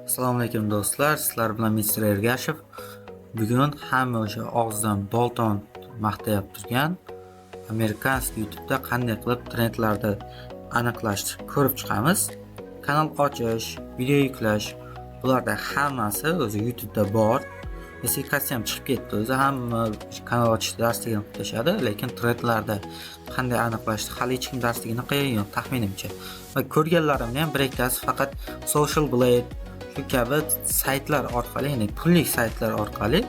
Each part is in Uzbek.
Assalomu alaykum do'stlar, sizlar bilan Mr. Ergashev. Bugun hamma o'sha og'zidan bolton maqtayib turgan amerikanskiy YouTube'da qanday qilib trendlarni aniqlashni ko'rib chiqamiz. Kanal ochish, video yuklash, bularda hammasi o'zi YouTube'da bor. Sertifikasiya ham chiqib ketdi. O'zi hamma kanal ochish darsligini qilishadi, lekin trendlarda qanday aniqlashni hali hech kim darsligini qilgan yo'q, taxminimcha. Va ko'rganlarimni ham bir ikkitasi faqat Social Blade shu kabi saytlar orqali, ya'ni pulli saytlar orqali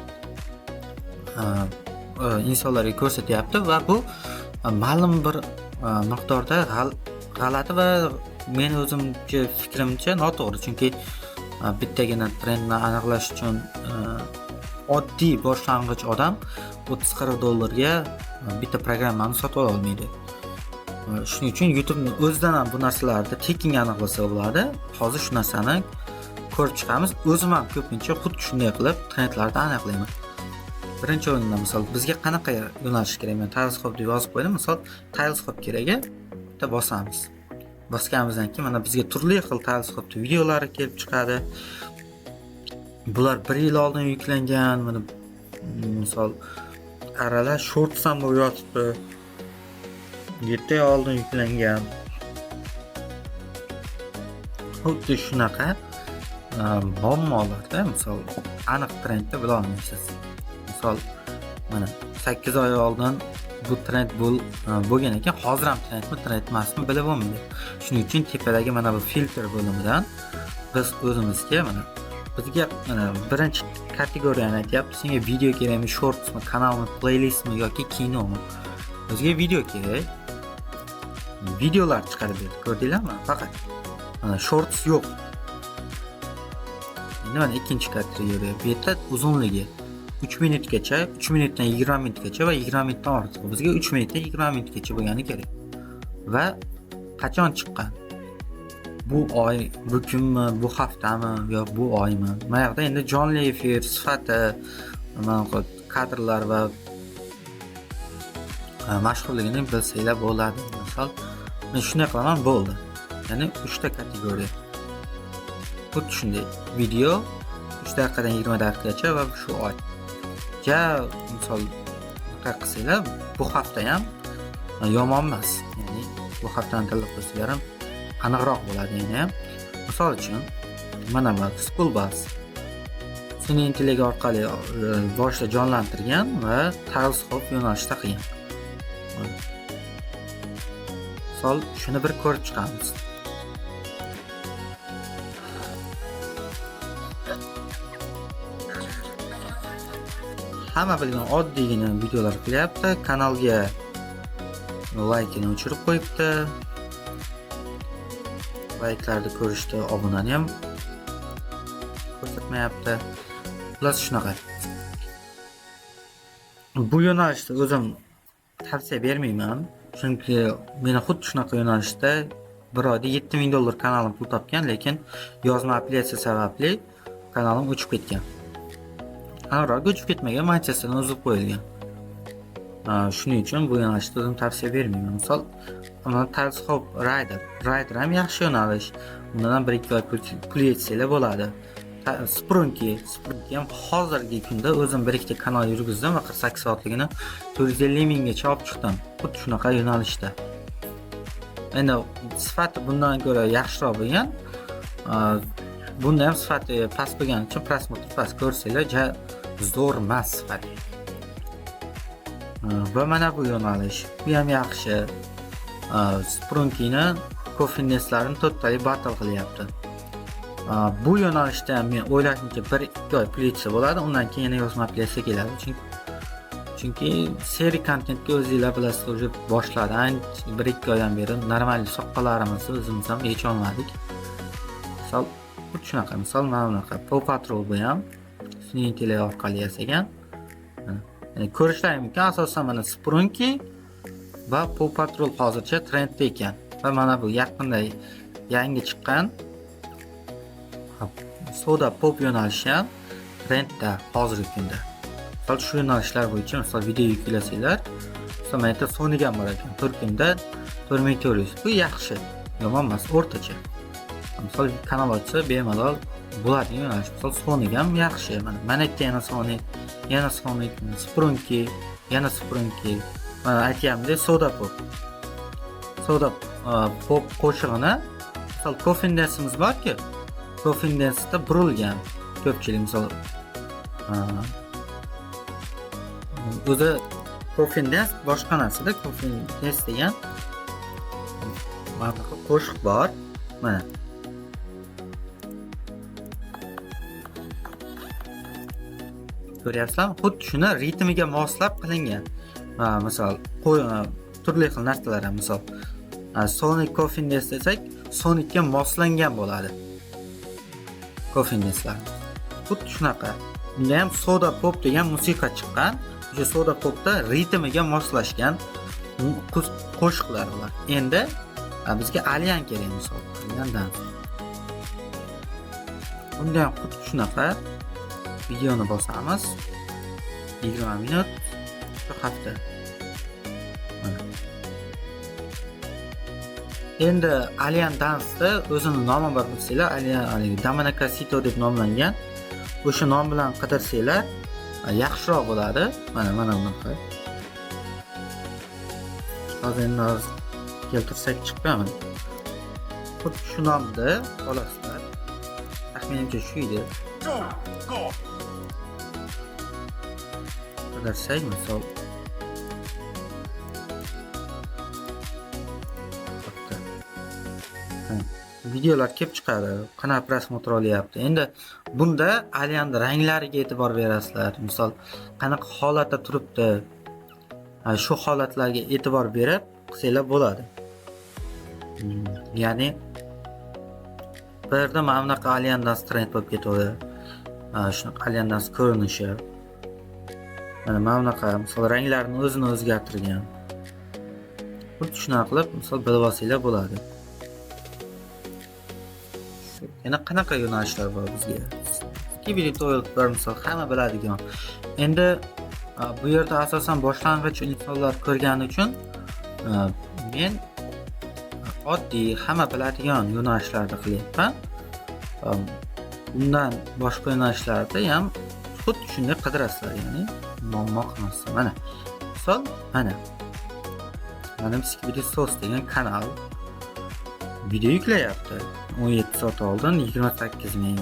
insonlarga ko'rsatyapti va bu ma'lum bir miqdorda g'alati va men o'zimcha fikrimcha noto'g'ri, chunki bittagina trendni aniqlash uchun oddiy boshlang'ich odam $30-40 bitta programmani sotib olmaydi. Shuning uchun YouTube'ning o'zidan ham bu narsalarni tekin aniqlasa bo'ladi. Hozir shu narsani ko'rib chiqamiz. O'zim ham ko'pincha xuddi shunday qilib trendlarni aniqlayman. Birinchi o'rinda misol bizga qanaqa yo'nalish kerak? Men teleskop deb yozib qo'ydim. Misol teleskop kerakga bitta bosamiz. Bosganimizdan keyin mana bizga turli xil teleskopda videolari kelib chiqadi. Bular 1 yil oldin yuklangan. Mana misol aralash shorts ham yotibdi. 7 oy oldin yuklangan. Xuddi shunaqa muammolarda misol aniq trendni bila olmaysiz. Misol mana 8 oy oldin bu trend bo'lgan ekan, hozir ham trendmi, trend emasmi bilib olmaydi. Shuning uchun tepadagi mana bu filtr bo'limidan biz o'zimizga mana bizga mana birinchi kategoriyani aytyapti. Senga video kerakmi, shortsmi, kanalmi, playlistmi yoki kinomi? Bizga video kerak. Videolar chiqarib berdi, ko'rdinglarmi? Faqat mana shorts yo'q. Endi mana ikkinchi kategoriya. Bu yerda uzunligi 3 minutgacha, 3 minutdan 20 minutgacha va 20 minutdan ortiq. Bizga 3 minutdan 20 minutgacha bo'lgani kerak. Va qachon chiqqan? Bu oy, bu kunmi, bu haftami yo bu oymi? Mana yerda endi jonli efir sifati, mana kadrlar va mashhurligini bilsanglar bo'ladi. Misol men shunday qilaman, bo'ldi. Ya'ni 3 ta kategoriya. Xuddi shunday video 3 daqiqadan 20 daqiqagacha va shu oy. Misol qanaqa qilsanglar bu hafta ham yomon emas. Ya'ni bu haftani tanlab qo'ysanglar ham aniqroq bo'ladi ham. Misol uchun mana bu School Bus sun'iy intellekt orqali boshida jonlantirgan va teleskop yo'nalishida qilgan. Misol shuni bir ko'rib chiqamiz. Hamma bilgan oddiygina videolar qilyapti. Kanalga laykini o'chirib qo'yibdi. Layklarni ko'rishda obunani ham ko'rsatmayapti. Plus shunaqa. Bu yo'nalishda o'zim tavsiya bermayman. Chunki meni xuddi shunaqa yo'nalishda bir oyda $7000 kanalim pul topgan, lekin yozma apellyatsiya sababli kanalim o'chib ketgan. Aniqroq o'chib ketmagan, Manchesterdan uzib qo'yilgan. Shuning uchun bu yo'nalishda o'zim tavsiya bermayman. Misol, mana teleskop Rider ham yaxshi yo'nalish. Undan ham 1-2 oy pul yetsanglar bo'ladi. Sprunki ham hozirgi kunda o'zim 1-2 kanal yurgizdim va 48 soatligini 450 minggacha olib chiqdim. Xuddi shunaqa yo'nalishda. Endi sifati bundan ko'ra yaxshiroq bo'lgan. Bunda ham sifati past bo'lgani uchun prosmotr past ko'rsanglar, zo'r emas sifati. Va mana bu yo'nalish, bu ham yaxshi. Sprunkini kofinneslarini totally battle qilyapti. Bu yo'nalishda men o'ylashimcha 1-2 oy pul yetsa bo'ladi, undan keyin yana yozma apellyatsiya keladi. Chunki seri kontentga o'zingizlar bilasiz, o'zi boshladi. 1-2 oydan beri normal soqqalarimizni o'zimiz ham yecha olmadik. Misol xuddi shunaqa, misol mana bunaqa Paw Patrol bu ham sun'iy intellekt orqali yasagan. Ya'ni ko'rishlaring mumkin, asosan mana Sprunki va Paw Patrol hozircha trendda ekan. Va mana bu yaqinda yangi chiqqan Soda Pop yo'nalishi ham trendda hozirgi kunda. Misol shu yo'nalishlar bo'yicha misol video yuklasanglar, misol mana yerda Sony'ga bor ekan. 4 kunda 4400. Bu yaxshi, yomon emas, o'rtacha. misol kanal ochsa bemalol bo'ladigan yo'nalish. Misol Sonic ham yaxshi. Mana yerda yana Sonic, Sprunky, yana Sprunky. Mana aytganimdek Soda Pop qo'shig'ini misol Coffin Dance'imiz borki, Coffin Dance'da burilgan ko'pchilik misol o'zi Coffin Dance boshqa narsada. Coffin Dance degan mana qo'shiq bor. Mana ko'ryapsizlarmi? Xuddi shuni ritmiga moslab qilingan. Misol turli xil narsalar ham misol Sonic Coffin Dance desak, Sonicga moslangan bo'ladi. Coffin Dance'lar. Xuddi shunaqa. Unda ham Soda Pop degan musiqa chiqqan. O'sha Soda Popda ritmiga moslashgan qo'shiqlar bor. Endi bizga Alien kerak misol. Alien. Unda ham xuddi shunaqa videoni bosamiz. 20 minut shu hafta. Endi Alien Dance'da o'zining nomi bor bilsanglar, Alien Damanakasito deb nomlangan. O'sha nom bilan qidirsanglar yaxshiroq bo'ladi. Mana bunaqa. Hozir endi keltirsak chiqqan. Xuddi shu nomda olasizlar. Taxminimcha shu edi. Qidirsak misol videolar kelib chiqadi, qanaqa prosmotr olyapti. Endi bunda Alien'ni ranglariga e'tibor berasizlar. Misol qanaqa holatda turibdi, shu holatlarga e'tibor berib qilsanglar bo'ladi. Ya'ni bu yerda mana bunaqa Alien'dan trend bo'lib ketadi. Shunaqa Alien'dan ko'rinishi. Mana bunaqa misol ranglarini o'zini o'zgartirgan. Xuddi shunaqa qilib misol bilib olsanglar bo'ladi. Yana qanaqa yo'nalishlar bor bizga? Skibidi to'ylar misol hamma biladigan. Endi bu yerda asosan boshlang'ich insonlar ko'rgani uchun men oddiy hamma biladigan yo'nalishlarda qilyapman. Bundan boshqa yo'nalishlarda ham xuddi shunday qidirasizlar, ya'ni muammo qilmasdan. Mana misol mana Skibidi Sos degan kanal video yuklayapti. 17 soat oldin 28 ming,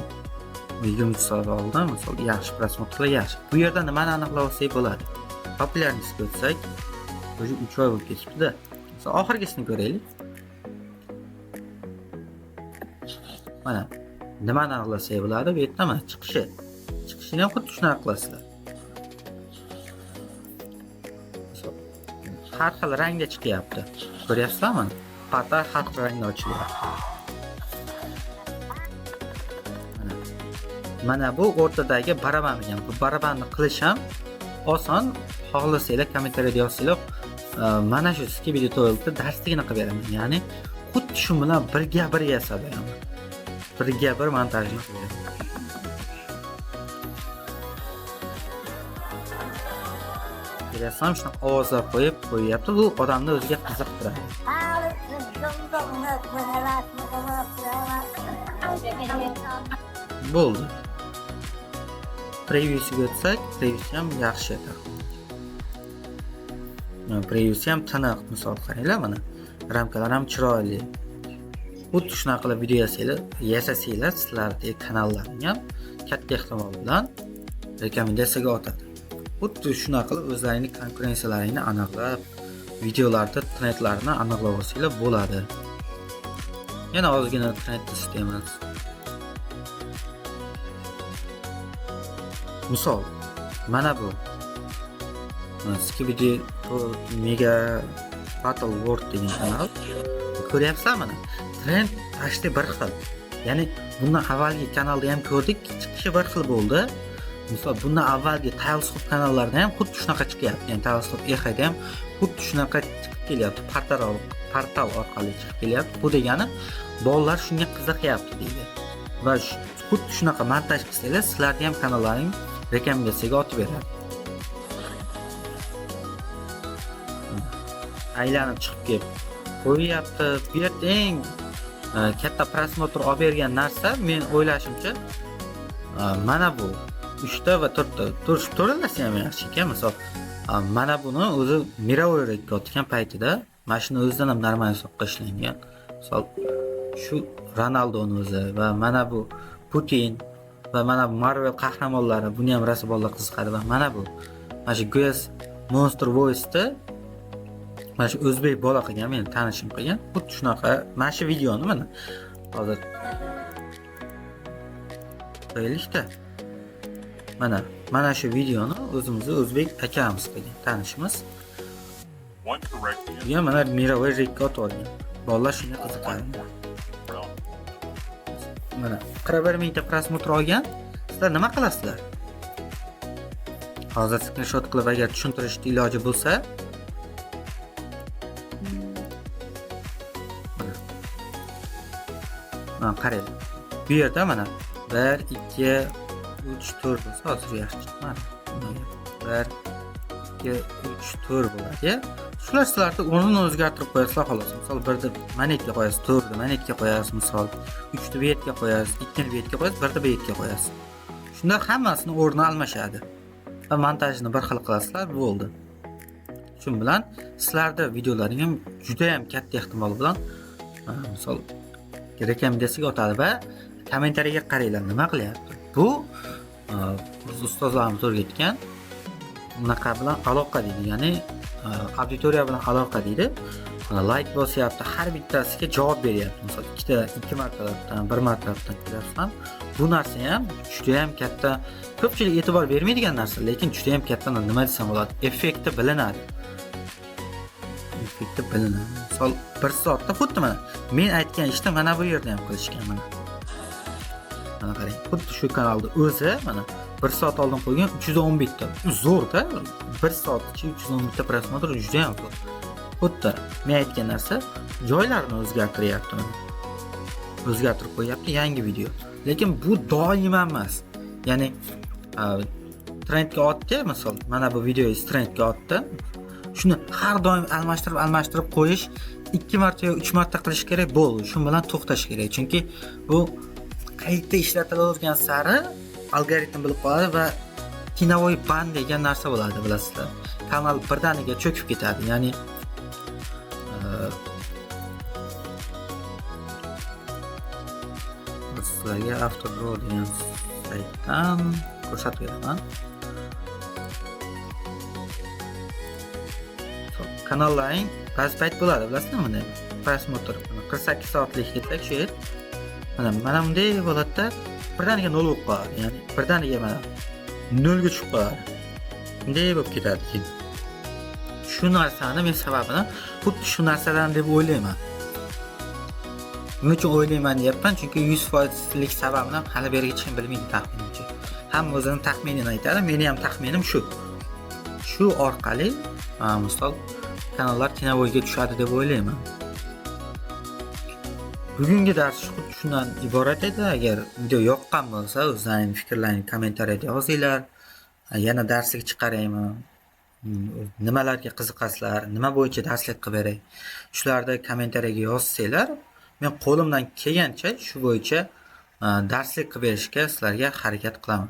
23 soat oldin misol yaxshi prosmotrlar yaxshi. Bu yerda nimani aniqlab olsak bo'ladi? Populyarlikni ko'rsak, o'zi 3 oy bo'lib ketibdi-da. Misol oxirgisini ko'raylik. Mana nimani aniqlasak bo'ladi? Bu yerda mana chiqishini ham xuddi shunaqa qilasizlar. Har xil rangda chiqyapti. Ko'ryapsizlarmi? Patar har xil rangda ochilyapti. Mana bu o'rtadagi baraban ekan. Bu barabanni qilish ham oson. Xohlasanglar kommentariyada yozsanglar, mana shu Skibidi Toil'da darsligini qilib beraman. Ya'ni xuddi shu bilan birga bir yasab beraman. Birga bir montajni qilib beraman. Bilasam shuni ovozlar qo'yapti. Bu odamni o'ziga qiziqtiradi. Bo'ldi. Preview'siga o'tsak, preview ham yaxshi edi. Preview ham tiniq, misol qaranglar mana. Ramkalar ham chiroyli. Xuddi shunaqa qilib video yasasanglar, sizlardagi kanallarning ham katta ehtimol bilan rekomendatsiyaga o'tadi. Xuddi shunaqa qilib o'zlaringning konkurensiyalaringni aniqlab, videolarda trendlarni aniqlab olsanglar bo'ladi. Yana ozgina trend sistemasi. Misol mana bu Skibidi Mega Battle World degan kanal. Ko'ryapsizlarmi mana? Trend tashti bir xil. Ya'ni bundan avvalgi kanalda ham ko'rdik, chiqishi bir xil bo'ldi. Misol bundan avvalgi Tailscope kanallarida ham xuddi shunaqa chiqyapti. Ya'ni Tailscope EX'da ham xuddi shunaqa chiqib kelyapti. Portal orqali chiqib kelyapti. Bu degani bolalar shunga qiziqyapti deydi. Va xuddi shunaqa montaj qilsanglar, sizlarning ham kanallaring rekomendatsiyaga o'tib beradi. Aylanib chiqib kelib qo'yyapti. Bu yerda eng katta prosmotr olib bergan narsa men o'ylashimcha mana bu 3 ta va 4 ta. To'rtalasi ham yaxshi ekan. Misol mana buni o'zi mировой rekord etgan paytida mashina o'zidan ham normal hisobga ishlangan. Misol shu Ronaldoni o'zi va mana bu Putin va mana bu Marvel qahramonlari buni ham rosa bolalar qiziqadi va mana bu shu Guess Monster Voice'da mana shu o'zbek bola qilgan, meni tanishim qilgan. Xuddi shunaqa mana shu videoni mana hozir qo'yishda. Mana shu videoni o'zimizni o'zbek akamiz qilgan, tanishimiz. Ya mana mировой rekord olgan. Bolalar shunga qiziqadi. Mana 41 mingta prosmotr olgan. Sizlar nima qilasizlar? Hozir screenshot qilib agar tushuntirishni iloji bo'lsa, mana qarang. Bu yerda mana 1 2 3 4 bo'lsa, hozir yaxshi chiqmadi. 1 2 3 4 bo'ladi. Shular sizlarni o'rnini o'zgartirib qo'yasizlar xolos. Misol 1ni manetga qo'yasiz, 4ni manetga qo'yasiz, misol 3ni betga qo'yasiz, 2ni betga qo'yasiz, 1ni betga qo'yasiz. Shunda hammasini o'rni almashadi. Va montajni bir xil qilasizlar, bo'ldi. Shu bilan sizlarda videolaring ham juda ham katta ehtimol bilan misol rekomendatsiyaga o'tadi va kommentariyaga qaranglar, nima qilyapti. Bu biz ustozlarimiz o'rgatgan unaqa bilan aloqa deydi, ya'ni auditoriya bilan aloqa deydi. Like bosyapti, har bittasiga javob beryapti. Misol 2 martadan, 1 martadan ko'rasizlar. Bu narsa ham juda ham katta, ko'pchilik e'tibor bermaydigan narsa, lekin juda ham katta, nima desam bo'ladi, effekti bilinadi. Misol 1 soatda xuddi mana men aytgan ishni mana bu yerda ham qilishgan mana. Mana qarang, xuddi shu kanalda o'zi mana 1 soat oldin qo'ygan 310 bitta. Zo'r-da. 1 soat ichida 310 bitta prosmotr juda ham zo'r. Xuddi men aytgan narsa joylarini o'zgartiryapti mana. O'zgartirib qo'yapti yangi video. Lekin bu doim emas. Ya'ni trendga otdi, misol mana bu videoyingiz trendga otdi. Shuni har doim almashtirib qo'yish 2 marta yoki 3 marta qilish kerak bo'ldi. Shu bilan to'xtash kerak. Chunki bu qayta ishlatilavergan sari algoritm bilib qoladi va kinovoy ban degan narsa bo'ladi, bilasizlar. Kanal birdaniga cho'kib ketadi. Ya'ni sizlarga Avtobro degan saytdan ko'rsatib beraman. Kanallaring ba'zi payt bo'ladi, bilasizmi? Mana prosmotr 48 soatlik ketsak shu yer. Mana bunday holatda birdaniga 0 bo'lib qoladi. Ya'ni birdaniga mana 0 ga tushib qoladi. Bunday bo'lib ketadi keyin. Shu narsani men sababini xuddi shu narsadan deb o'ylayman. Nima uchun o'ylayman deyapman? Chunki 100%lik sababini hali berigacha ham bilmaydi taxminimcha. Hamma o'zining taxminini aytadi, meni ham taxminim shu. Shu orqali misol kanallar kinovoyga tushadi deb o'ylayman. Bugungi dars xuddi shundan iborat edi. Agar video yoqqan bo'lsa, o'zlaringiz fikrlaringizni kommentariyada yozinglar. Yana darsga chiqaraymi? Nimalarga qiziqasizlar? Nima bo'yicha darslik qilib beray? Shularni kommentariyaga yozsanglar, men qo'limdan kelgancha shu bo'yicha darslik qilib berishga sizlarga harakat qilaman.